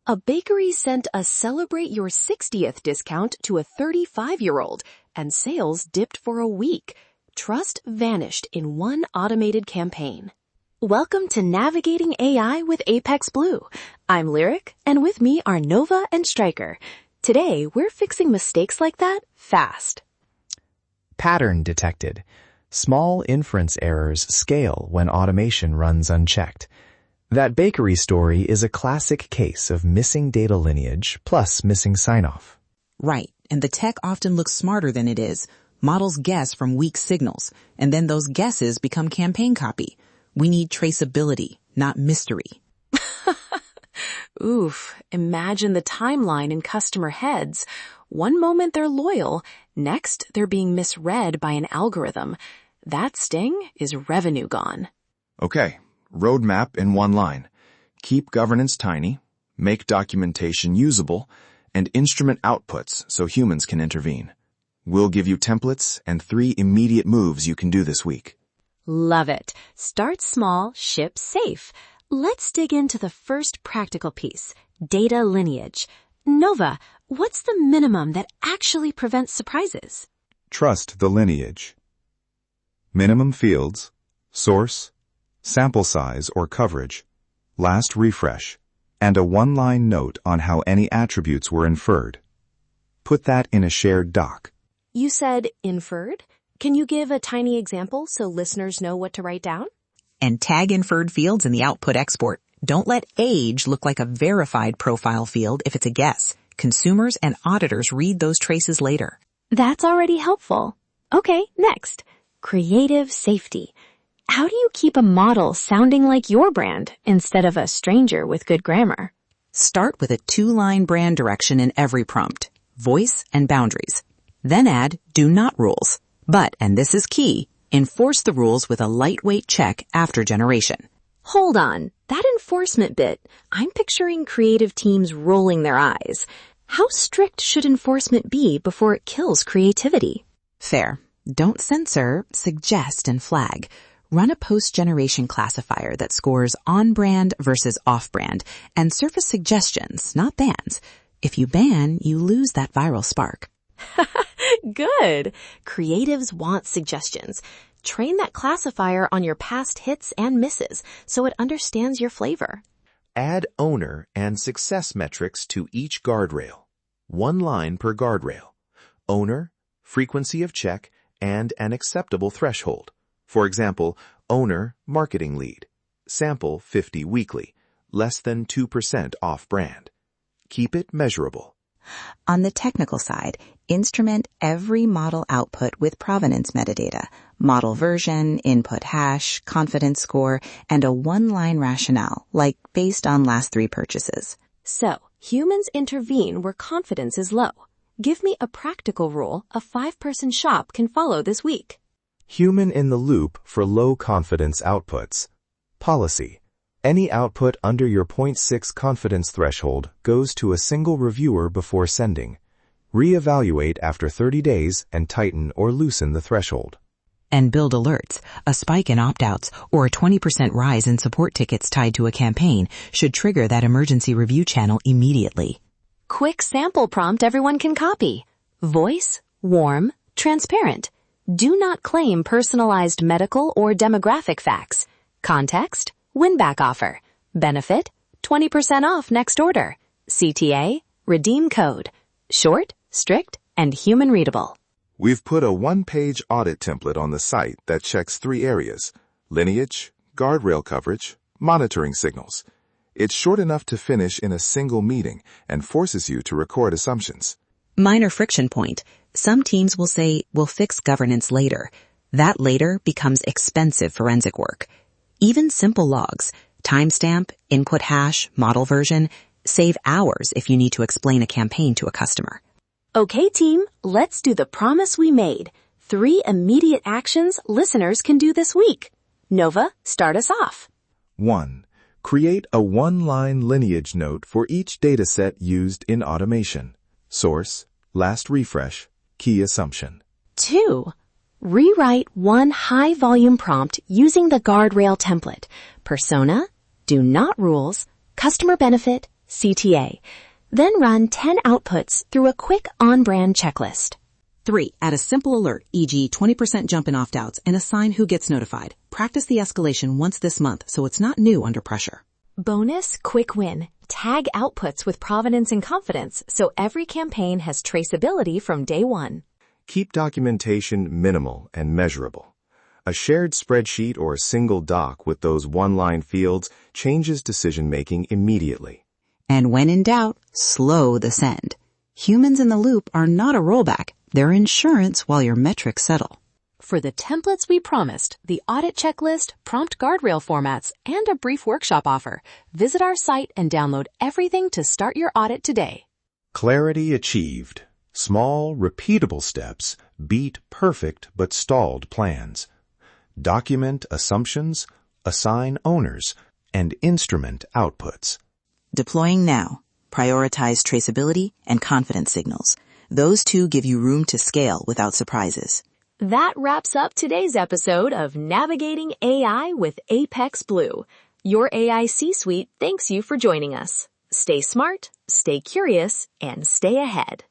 A bakery sent a celebrate your 60th discount to a 35-year-old, and sales dipped for a week. Trust vanished in one automated campaign. Welcome to Navigating AI with Apex Blue. I'm Lyric, and with me are Nova and Stryker. Today, we're fixing mistakes like that fast. Pattern detected. Small inference errors scale when automation runs unchecked. That bakery story is a classic case of missing data lineage plus missing sign-off. Right, and the tech often looks smarter than it is. Models guess from weak signals, and then those guesses become campaign copy. We need traceability, not mystery. Oof, imagine the timeline in customer heads. One moment they're loyal, next they're being misread by an algorithm. That sting is revenue gone. Okay, roadmap in one line. Keep governance tiny, make documentation usable, and instrument outputs so humans can intervene. We'll give you templates and 3 immediate moves you can do this week. Love it. Start small, ship safe. Let's dig into the first practical piece, data lineage. Nova, what's the minimum that actually prevents surprises? Trust the lineage. Minimum fields, source, sample size or coverage, last refresh, and a one-line note on how any attributes were inferred. Put that in a shared doc. You said inferred? Can you give a tiny example so listeners know what to write down? And tag inferred fields in the output export. Don't let age look like a verified profile field if it's a guess. Consumers and auditors read those traces later. That's already helpful. Okay, next. Creative safety. How do you keep a model sounding like your brand instead of a stranger with good grammar? Start with a 2-line brand direction in every prompt, voice and boundaries. Then add do not rules. But, and this is key, enforce the rules with a lightweight check after generation. Hold on, that enforcement bit, I'm picturing creative teams rolling their eyes. How strict should enforcement be before it kills creativity? Fair. Don't censor, suggest, and flag. Run a post-generation classifier that scores on-brand versus off-brand and surface suggestions, not bans. If you ban, you lose that viral spark. Good. Creatives want suggestions. Train that classifier on your past hits and misses so it understands your flavor. Add owner and success metrics to each guardrail. 1 line per guardrail. Owner, frequency of check, and an acceptable threshold. For example, owner, marketing lead. Sample 50 weekly, less than 2% off-brand. Keep it measurable. On the technical side, instrument every model output with provenance metadata, model version, input hash, confidence score, and a 1-line rationale, like based on last 3 purchases. So, humans intervene where confidence is low. Give me a practical rule a 5-person shop can follow this week. Human in the loop for low confidence outputs. Policy. Any output under your 0.6 confidence threshold goes to a single reviewer before sending. Reevaluate after 30 days and tighten or loosen the threshold. And build alerts. A spike in opt-outs or a 20% rise in support tickets tied to a campaign should trigger that emergency review channel immediately. Quick sample prompt everyone can copy. Voice, warm, transparent. Do not claim personalized medical or demographic facts. Context, win-back offer. Benefit, 20% off next order. CTA, redeem code. Short, strict, and human readable. We've put a 1-page audit template on the site that checks 3 areas: lineage, guardrail coverage, monitoring signals. It's short enough to finish in a single meeting and forces you to record assumptions. Minor friction point. Some teams will say, we'll fix governance later. That later becomes expensive forensic work. Even simple logs, timestamp, input hash, model version, save hours if you need to explain a campaign to a customer. Okay, team, let's do the promise we made. 3 immediate actions listeners can do this week. Nova, start us off. 1. Create a 1-line lineage note for each dataset used in automation. Source, last refresh, key assumption. 2. Rewrite one high-volume prompt using the guardrail template. Persona, do not rules, customer benefit, CTA. Then run 10 outputs through a quick on-brand checklist. 3. Add a simple alert, e.g. 20% jump in opt-outs, and assign who gets notified. Practice the escalation once this month so it's not new under pressure. Bonus quick win. Tag outputs with provenance and confidence so every campaign has traceability from day one. Keep documentation minimal and measurable. A shared spreadsheet or a single doc with those one-line fields changes decision-making immediately. And when in doubt, slow the send. Humans in the loop are not a rollback. They're insurance while your metrics settle. For the templates we promised, the audit checklist, prompt guardrail formats, and a brief workshop offer, visit our site and download everything to start your audit today. Clarity achieved. Small, repeatable steps beat perfect but stalled plans. Document assumptions, assign owners, and instrument outputs. Deploying now. Prioritize traceability and confidence signals. Those two give you room to scale without surprises. That wraps up today's episode of Navigating AI with Apex Blue. Your AI C-Suite thanks you for joining us. Stay smart, stay curious, and stay ahead.